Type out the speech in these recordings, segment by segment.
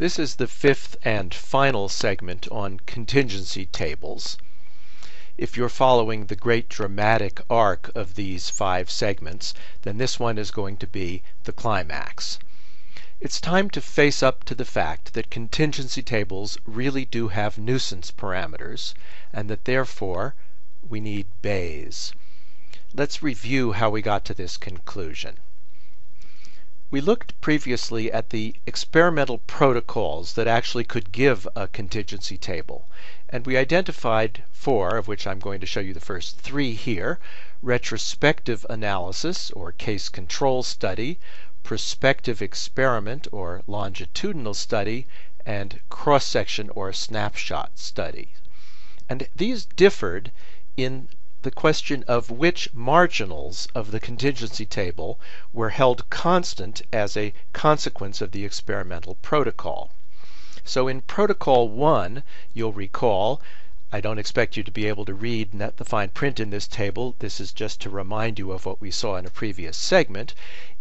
This is the fifth and final segment on contingency tables. If you're following the great dramatic arc of these 5 segments, then this one is going to be the climax. It's time to face up to the fact that contingency tables really do have nuisance parameters, and that therefore we need Bayes. Let's review how we got to this conclusion. We looked previously at the experimental protocols that actually could give a contingency table, and we identified 4, of which I'm going to show you the first 3 here: retrospective analysis or case control study, prospective experiment or longitudinal study, and cross-section or snapshot study. And these differed in the question of which marginals of the contingency table were held constant as a consequence of the experimental protocol. So in Protocol 1, you'll recall, I don't expect you to be able to read the fine print in this table. This is just to remind you of what we saw in a previous segment.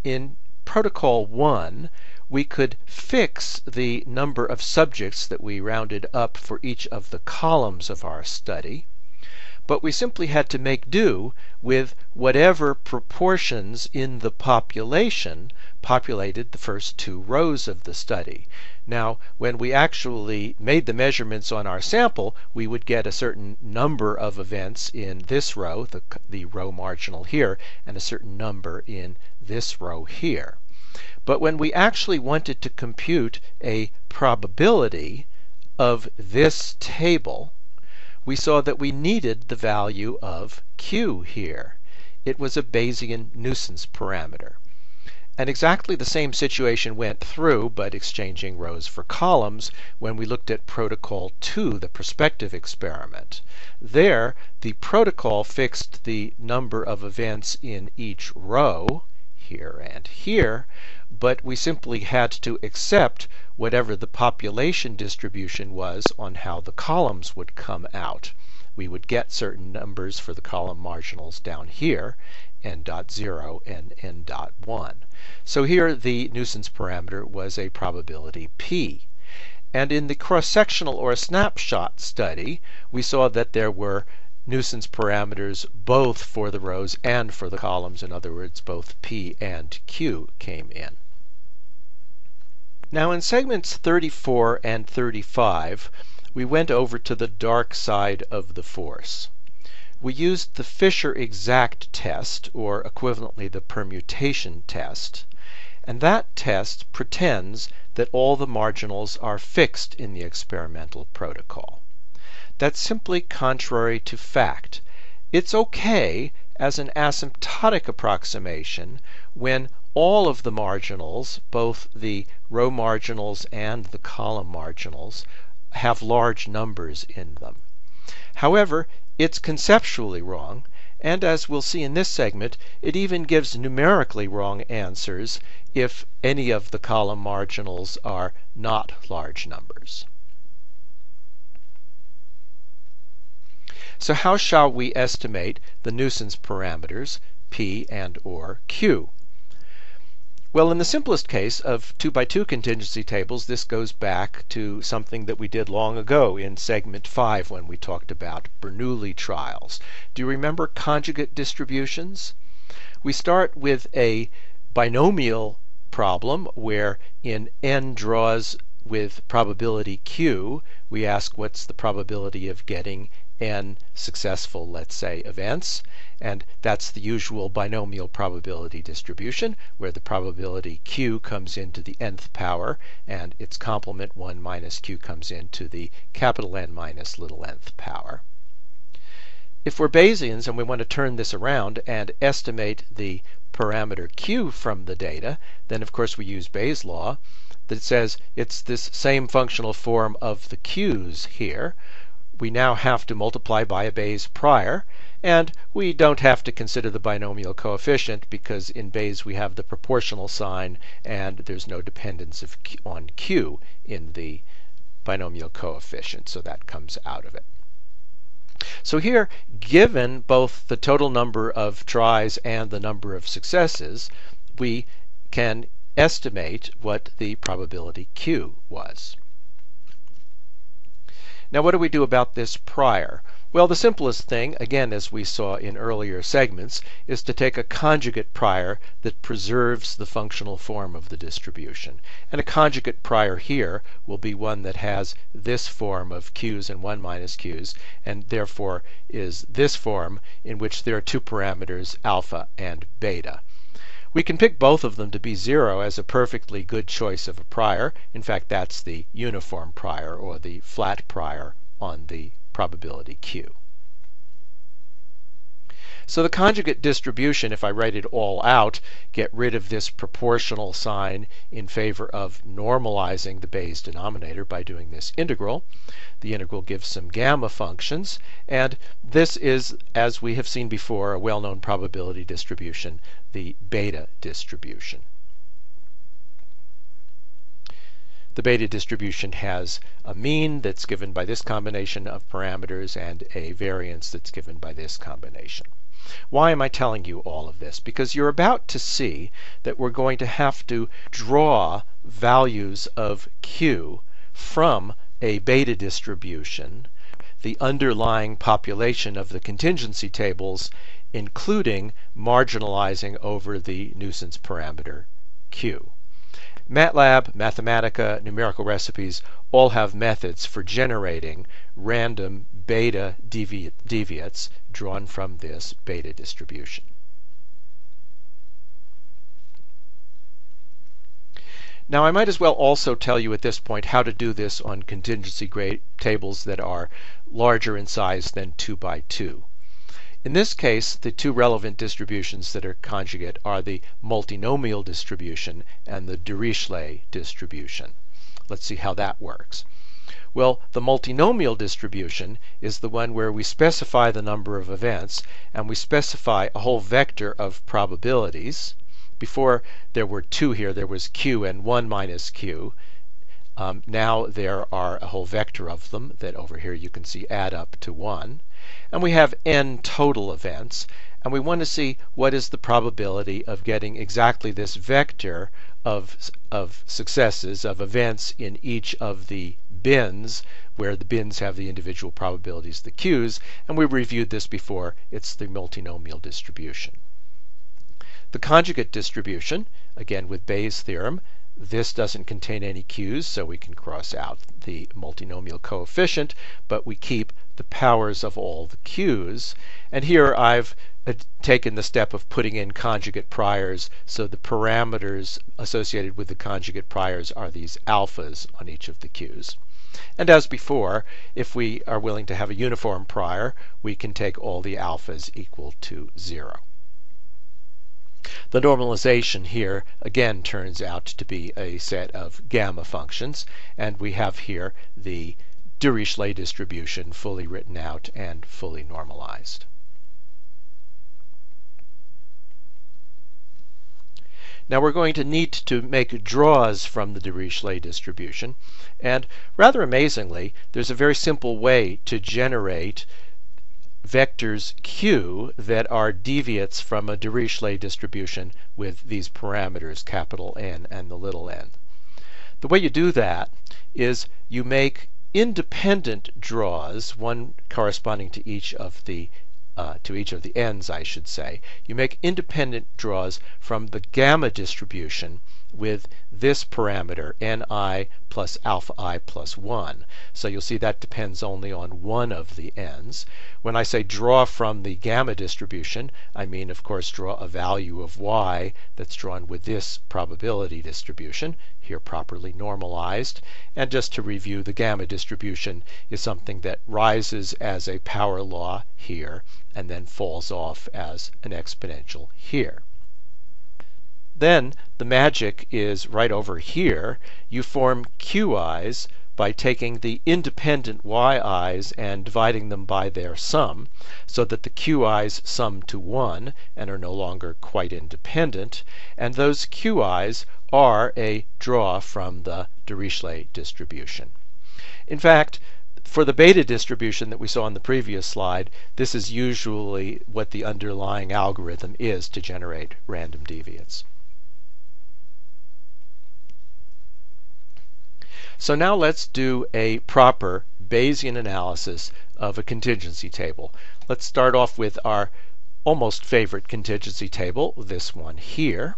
In Protocol 1, we could fix the number of subjects that we rounded up for each of the columns of our study, but we simply had to make do with whatever proportions in the population populated the first 2 rows of the study. Now, when we actually made the measurements on our sample, we would get a certain number of events in this row, the row marginal here, and a certain number in this row here. But when we actually wanted to compute a probability of this table, we saw that we needed the value of Q here. It was a Bayesian nuisance parameter. And exactly the same situation went through, but exchanging rows for columns, when we looked at Protocol 2, the prospective experiment. There, the protocol fixed the number of events in each row, here and here, but we simply had to accept whatever the population distribution was on how the columns would come out. We would get certain numbers for the column marginals down here, n.0 and n.1. So here the nuisance parameter was a probability p. And in the cross-sectional or snapshot study, we saw that there were nuisance parameters both for the rows and for the columns. In other words, both p and q came in. Now in segments 34 and 35, we went over to the dark side of the force. We used the Fisher exact test, or equivalently the permutation test, and that test pretends that all the marginals are fixed in the experimental protocol. That's simply contrary to fact. It's okay as an asymptotic approximation when all of the marginals, both the row marginals and the column marginals, have large numbers in them. However, it's conceptually wrong, and as we'll see in this segment, it even gives numerically wrong answers if any of the column marginals are not large numbers. So how shall we estimate the nuisance parameters p and or q? Well, in the simplest case of 2x2 contingency tables, this goes back to something that we did long ago in segment 5 when we talked about Bernoulli trials. Do you remember conjugate distributions? We start with a binomial problem where in n draws with probability q, we ask what's the probability of getting n successful, let's say, events, and that's the usual binomial probability distribution where the probability q comes into the nth power and its complement 1 minus q comes into the capital N minus little nth power. If we're Bayesians and we want to turn this around and estimate the parameter q from the data, then of course we use Bayes' law that says it's this same functional form of the q's here. We now have to multiply by a Bayes prior, and we don't have to consider the binomial coefficient because in Bayes we have the proportional sign and there's no dependence on q in the binomial coefficient, so that comes out of it. So here, given both the total number of tries and the number of successes, we can estimate what the probability Q was. Now, what do we do about this prior? Well, the simplest thing, again, as we saw in earlier segments, is to take a conjugate prior that preserves the functional form of the distribution. And a conjugate prior here will be one that has this form of q's and 1 minus q's, and therefore is this form in which there are two parameters, alpha and beta. We can pick both of them to be 0 as a perfectly good choice of a prior. In fact, that's the uniform prior or the flat prior on the probability Q. So the conjugate distribution, if I write it all out, get rid of this proportional sign in favor of normalizing the Bayes denominator by doing this integral. The integral gives some gamma functions, and this is, as we have seen before, a well-known probability distribution, the beta distribution. The beta distribution has a mean that's given by this combination of parameters and a variance that's given by this combination. Why am I telling you all of this? Because you're about to see that we're going to have to draw values of Q from a beta distribution, the underlying population of the contingency tables, including marginalizing over the nuisance parameter Q. MATLAB, Mathematica, numerical recipes all have methods for generating random beta deviates drawn from this beta distribution. Now, I might as well also tell you at this point how to do this on contingency tables that are larger in size than 2 by 2. In this case, the two relevant distributions that are conjugate are the multinomial distribution and the Dirichlet distribution. Let's see how that works. Well, the multinomial distribution is the one where we specify the number of events and we specify a whole vector of probabilities. Before there were two here, there was Q and 1 minus Q. Now there are a whole vector of them that over here you can see add up to 1. And we have n total events, and we want to see what is the probability of getting exactly this vector of successes, of events in each of the bins, where the bins have the individual probabilities, the Q's, and we reviewed this before. It's the multinomial distribution. The conjugate distribution, again with Bayes' theorem, this doesn't contain any Q's, so we can cross out the multinomial coefficient, but we keep the powers of all the Q's. And here I've taken the step of putting in conjugate priors, so the parameters associated with the conjugate priors are these alphas on each of the Q's. And as before, if we are willing to have a uniform prior, we can take all the alphas equal to 0. The normalization here again turns out to be a set of gamma functions, and we have here the Dirichlet distribution fully written out and fully normalized. Now we're going to need to make draws from the Dirichlet distribution, and rather amazingly, there's a very simple way to generate vectors Q that are deviates from a Dirichlet distribution with these parameters, capital N and the little n. The way you do that is you make independent draws, one corresponding to each of the n's, I should say. You make independent draws from the gamma distribution with this parameter, ni plus alpha I plus 1. So you'll see that depends only on one of the n's. When I say draw from the gamma distribution, I mean, of course, draw a value of y that's drawn with this probability distribution, here properly normalized. And just to review, the gamma distribution is something that rises as a power law here and then falls off as an exponential here. Then the magic is right over here. You form qi's by taking the independent yi's and dividing them by their sum, so that the qi's sum to 1 and are no longer quite independent, and those qi's are a draw from the Dirichlet distribution. In fact, for the beta distribution that we saw on the previous slide, this is usually what the underlying algorithm is to generate random deviates. So now let's do a proper Bayesian analysis of a contingency table. Let's start off with our almost favorite contingency table, this one here.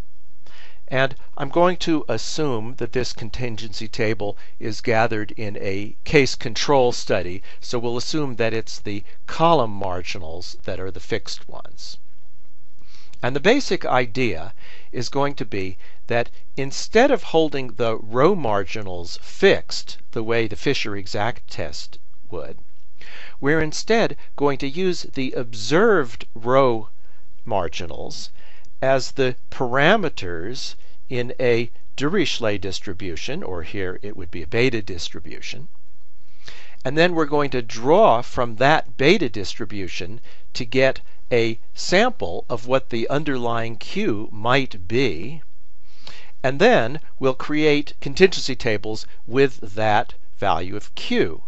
And I'm going to assume that this contingency table is gathered in a case control study, so we'll assume that it's the column marginals that are the fixed ones. And the basic idea is going to be that instead of holding the row marginals fixed the way the Fisher exact test would, we're instead going to use the observed row marginals as the parameters in a Dirichlet distribution, or here it would be a beta distribution. And then we're going to draw from that beta distribution to get a sample of what the underlying Q might be. And then we'll create contingency tables with that value of Q.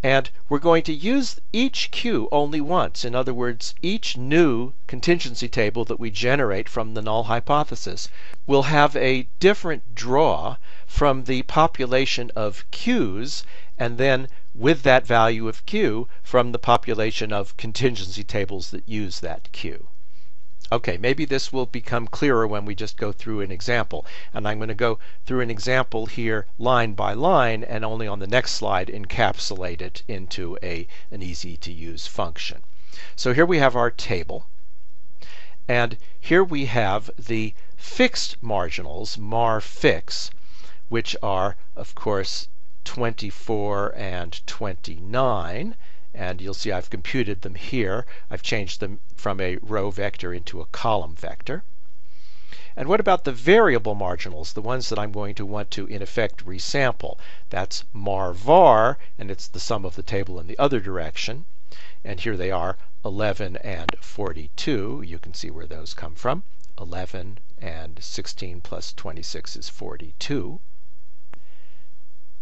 And we're going to use each Q only once. In other words, each new contingency table that we generate from the null hypothesis will have a different draw from the population of Q's, and then with that value of Q from the population of contingency tables that use that Q. Okay, maybe this will become clearer when we just go through an example. And I'm going to go through an example here line by line, and only on the next slide encapsulate it into an easy-to-use function. So here we have our table. And here we have the fixed marginals, mar fix, which are, of course, 24 and 29. And you'll see I've computed them here. I've changed them from a row vector into a column vector. And what about the variable marginals, the ones that I'm going to want to, in effect, resample? That's mar var, and it's the sum of the table in the other direction. And here they are, 11 and 42. You can see where those come from. 11 and 16 plus 26 is 42.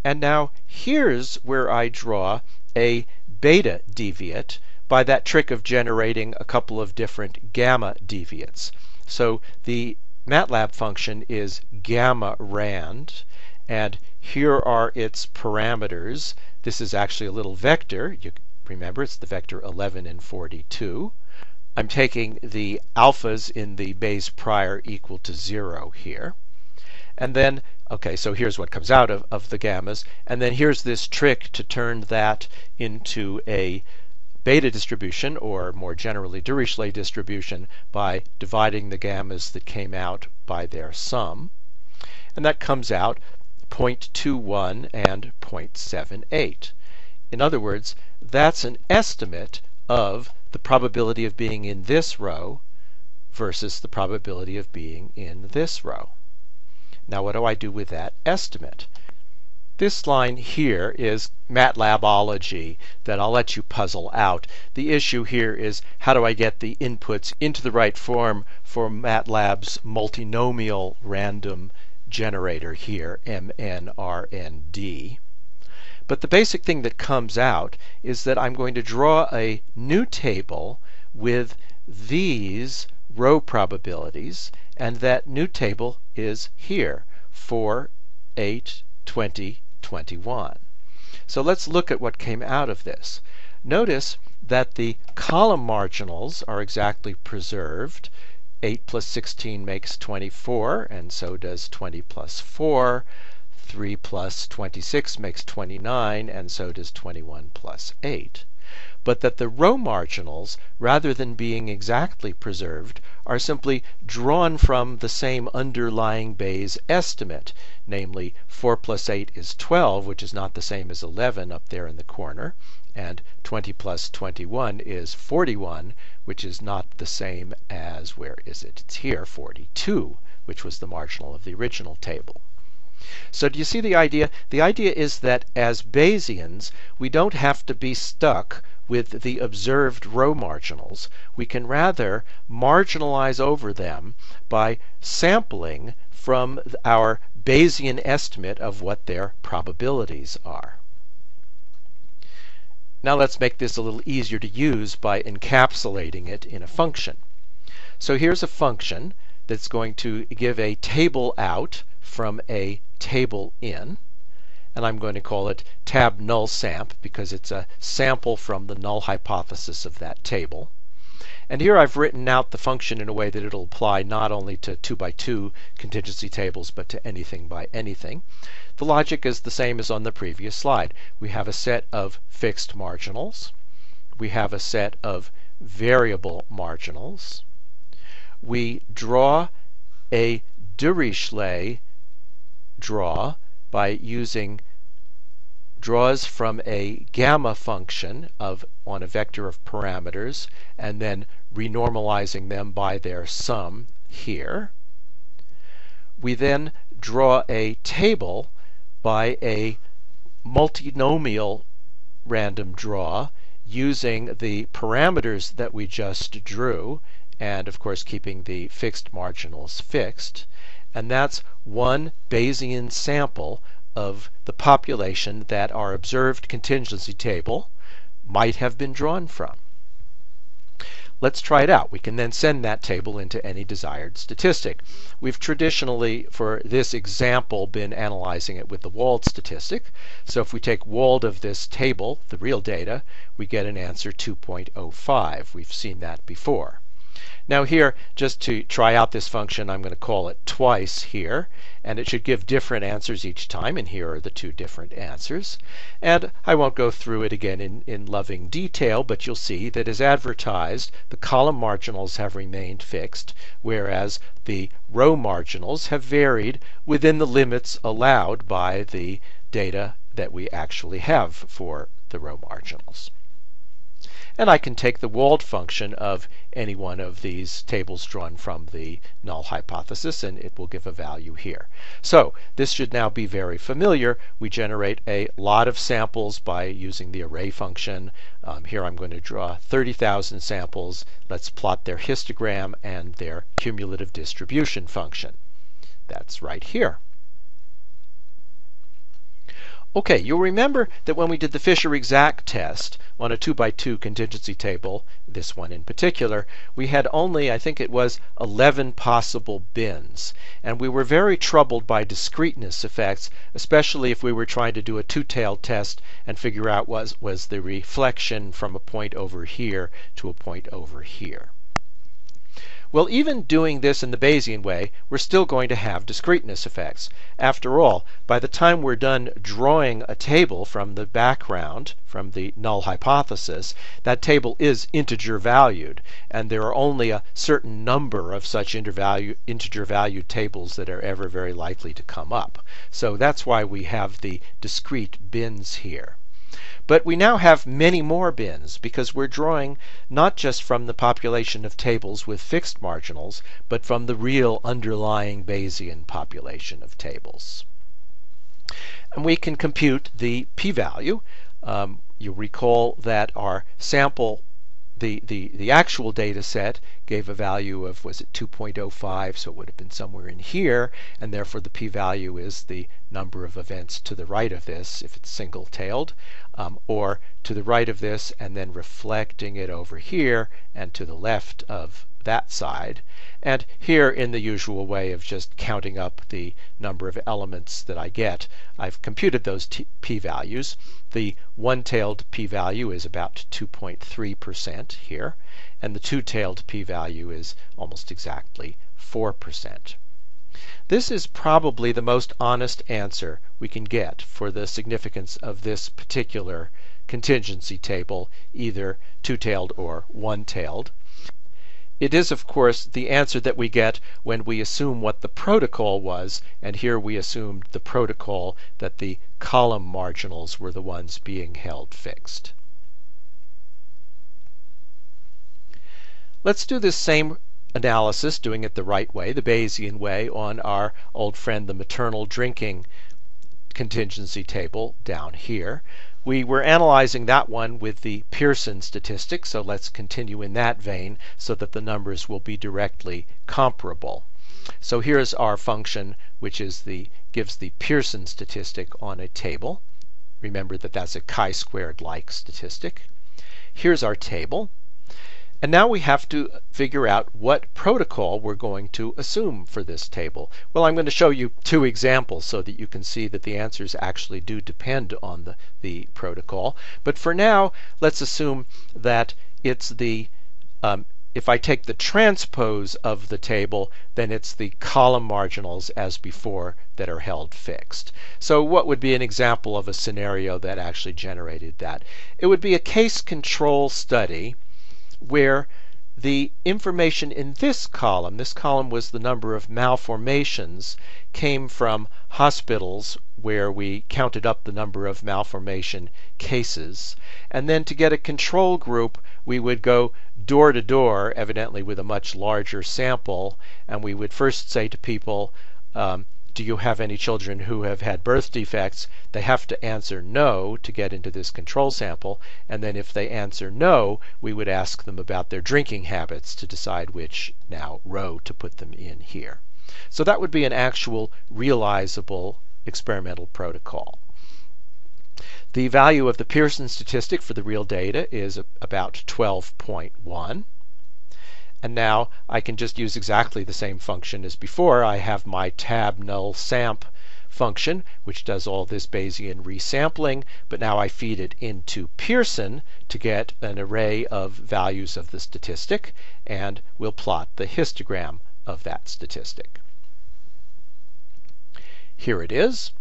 And now here's where I draw a beta deviate by that trick of generating a couple of different gamma deviates. So the MATLAB function is gamma rand, and here are its parameters. This is actually a little vector. You remember it's the vector 11 and 42. I'm taking the alphas in the Bayes prior equal to 0 here. And then, okay, so here's what comes out of the gammas. And then here's this trick to turn that into a beta distribution, or more generally Dirichlet distribution, by dividing the gammas that came out by their sum. And that comes out 0.21 and 0.78. In other words, that's an estimate of the probability of being in this row versus the probability of being in this row. Now what do I do with that estimate? This line here is MATLABology that I'll let you puzzle out. The issue here is how do I get the inputs into the right form for MATLAB's multinomial random generator here, MNRND. But the basic thing that comes out is that I'm going to draw a new table with these row probabilities, and that new table is here, 4, 8, 20, 21. So let's look at what came out of this. Notice that the column marginals are exactly preserved. 8 plus 16 makes 24, and so does 20 plus 4. 3 plus 26 makes 29, and so does 21 plus 8. But that the row marginals, rather than being exactly preserved, are simply drawn from the same underlying Bayes estimate, namely 4 plus 8 is 12, which is not the same as 11 up there in the corner, and 20 plus 21 is 41, which is not the same as, where is it? It's here, 42, which was the marginal of the original table. So do you see the idea? The idea is that as Bayesians, we don't have to be stuck with the observed row marginals. We can rather marginalize over them by sampling from our Bayesian estimate of what their probabilities are. Now let's make this a little easier to use by encapsulating it in a function. So here's a function that's going to give a table out from a table in, and I'm going to call it tab null samp because it's a sample from the null hypothesis of that table. And here I've written out the function in a way that it'll apply not only to 2x2 contingency tables, but to anything by anything. The logic is the same as on the previous slide. We have a set of fixed marginals. We have a set of variable marginals. We draw a Dirichlet draw by using draws from a gamma function on a vector of parameters and then renormalizing them by their sum here. We then draw a table by a multinomial random draw using the parameters that we just drew, and of course keeping the fixed marginals fixed. And that's one Bayesian sample of the population that our observed contingency table might have been drawn from. Let's try it out. We can then send that table into any desired statistic. We've traditionally, for this example, been analyzing it with the Wald statistic. So if we take Wald of this table, the real data, we get an answer 2.05. We've seen that before. Now here, just to try out this function, I'm going to call it twice here, and it should give different answers each time, and here are the two different answers. And I won't go through it again in loving detail, but you'll see that as advertised, the column marginals have remained fixed, whereas the row marginals have varied within the limits allowed by the data that we actually have for the row marginals. And I can take the Wald function of any one of these tables drawn from the null hypothesis, and it will give a value here. So this should now be very familiar. We generate a lot of samples by using the array function. Here I'm going to draw 30,000 samples. Let's plot their histogram and their cumulative distribution function. That's right here. Okay, you'll remember that when we did the Fisher exact test on a 2x2 contingency table, this one in particular, we had only, I think it was 11 possible bins. And we were very troubled by discreteness effects, especially if we were trying to do a two-tailed test and figure out was the reflection from a point over here to a point over here. Well, even doing this in the Bayesian way, we're still going to have discreteness effects. After all, by the time we're done drawing a table from the background, from the null hypothesis, that table is integer valued, and there are only a certain number of such integer valued tables that are ever very likely to come up. So that's why we have the discrete bins here. But we now have many more bins because we're drawing not just from the population of tables with fixed marginals, but from the real underlying Bayesian population of tables. And we can compute the p-value. You'll recall that our sample, the actual data set gave a value of, was it 2.05, so it would have been somewhere in here, and therefore the p-value is the number of events to the right of this if it's single-tailed, or to the right of this and then reflecting it over here and to the left of that side. And here, in the usual way of just counting up the number of elements that I get, I've computed those p-values. The one-tailed p-value is about 2.3% here, and the two-tailed p-value is almost exactly 4%. This is probably the most honest answer we can get for the significance of this particular contingency table, either two-tailed or one-tailed. It is, of course, the answer that we get when we assume what the protocol was, and here we assumed the protocol that the column marginals were the ones being held fixed. Let's do this same analysis, doing it the right way, the Bayesian way, on our old friend the maternal drinking contingency table down here. We were analyzing that one with the Pearson statistic, so let's continue in that vein so that the numbers will be directly comparable. So here's our function, which is gives the Pearson statistic on a table. Remember that that's a chi-squared like statistic. Here's our table. And now we have to figure out what protocol we're going to assume for this table. Well, I'm going to show you two examples so that you can see that the answers actually do depend on the protocol. But for now, let's assume that it's the if I take the transpose of the table, then it's the column marginals as before that are held fixed. So what would be an example of a scenario that actually generated that? It would be a case control study where the information in this column was the number of malformations, came from hospitals where we counted up the number of malformation cases. And then to get a control group, we would go door to door, evidently with a much larger sample, and we would first say to people, do you have any children who have had birth defects? They have to answer no to get into this control sample, and then if they answer no, we would ask them about their drinking habits to decide which now row to put them in here. So that would be an actual realizable experimental protocol. The value of the Pearson statistic for the real data is about 12.1. And now I can just use exactly the same function as before. I have my tab null samp function, which does all this Bayesian resampling, but now I feed it into Pearson to get an array of values of the statistic, and we'll plot the histogram of that statistic. Here it is.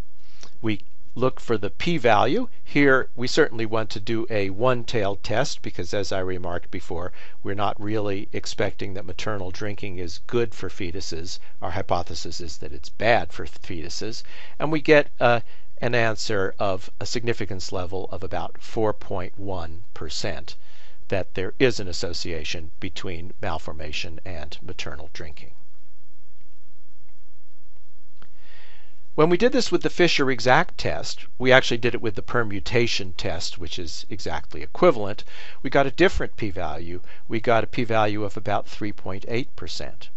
We look for the p-value. Here we certainly want to do a one-tailed test because, as I remarked before, we're not really expecting that maternal drinking is good for fetuses. Our hypothesis is that it's bad for fetuses. And we get an answer of a significance level of about 4.1%, that there is an association between malformation and maternal drinking. When we did this with the Fisher exact test, we actually did it with the permutation test, which is exactly equivalent. We got a different p-value. We got a p-value of about 3.8%.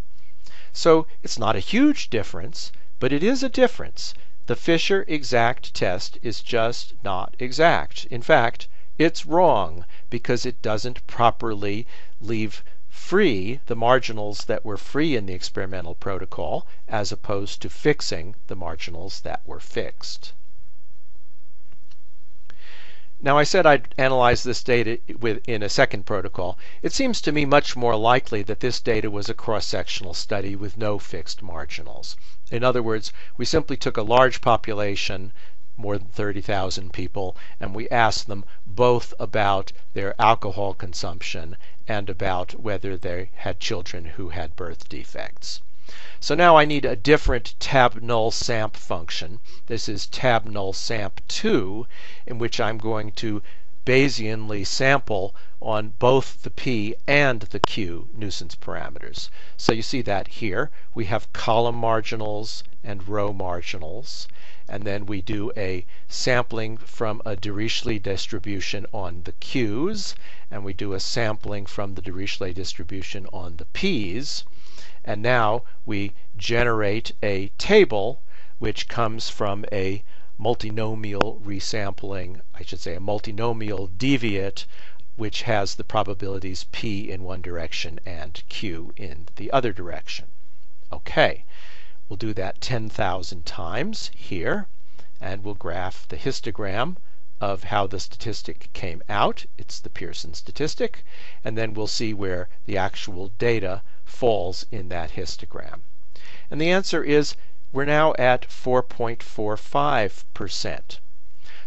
So it's not a huge difference, but it is a difference. The Fisher exact test is just not exact. In fact, it's wrong because it doesn't properly leave free the marginals that were free in the experimental protocol, as opposed to fixing the marginals that were fixed. Now I said I'd analyze this data in a second protocol. It seems to me much more likely that this data was a cross-sectional study with no fixed marginals. In other words, we simply took a large population, more than 30,000 people, and we asked them both about their alcohol consumption and about whether they had children who had birth defects. So now I need a different tab null samp function. This is tab null samp 2, in which I'm going to Bayesianly sample on both the P and the Q nuisance parameters. So you see that here. We have column marginals and row marginals. And then we do a sampling from a Dirichlet distribution on the Q's, and we do a sampling from the Dirichlet distribution on the P's. And now we generate a table which comes from a multinomial resampling, I should say a multinomial deviate, which has the probabilities P in one direction and Q in the other direction. Okay. We'll do that 10,000 times here, and we'll graph the histogram of how the statistic came out. It's the Pearson statistic, and then we'll see where the actual data falls in that histogram. And the answer is we're now at 4.45%.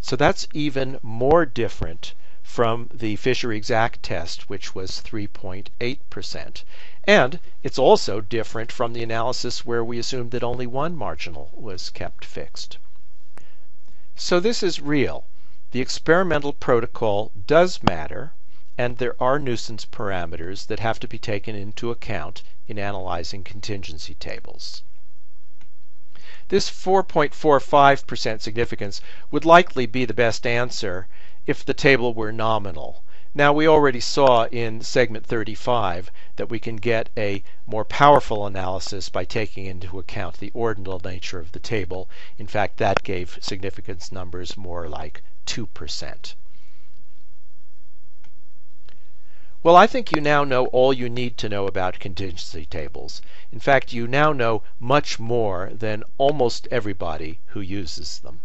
So that's even more different from the Fisher exact test, which was 3.8%. And it's also different from the analysis where we assumed that only one marginal was kept fixed. So this is real. The experimental protocol does matter, and there are nuisance parameters that have to be taken into account in analyzing contingency tables. This 4.45% significance would likely be the best answer if the table were nominal. Now we already saw in segment 35 that we can get a more powerful analysis by taking into account the ordinal nature of the table. In fact, that gave significance numbers more like 2%. Well, I think you now know all you need to know about contingency tables. In fact, you now know much more than almost everybody who uses them.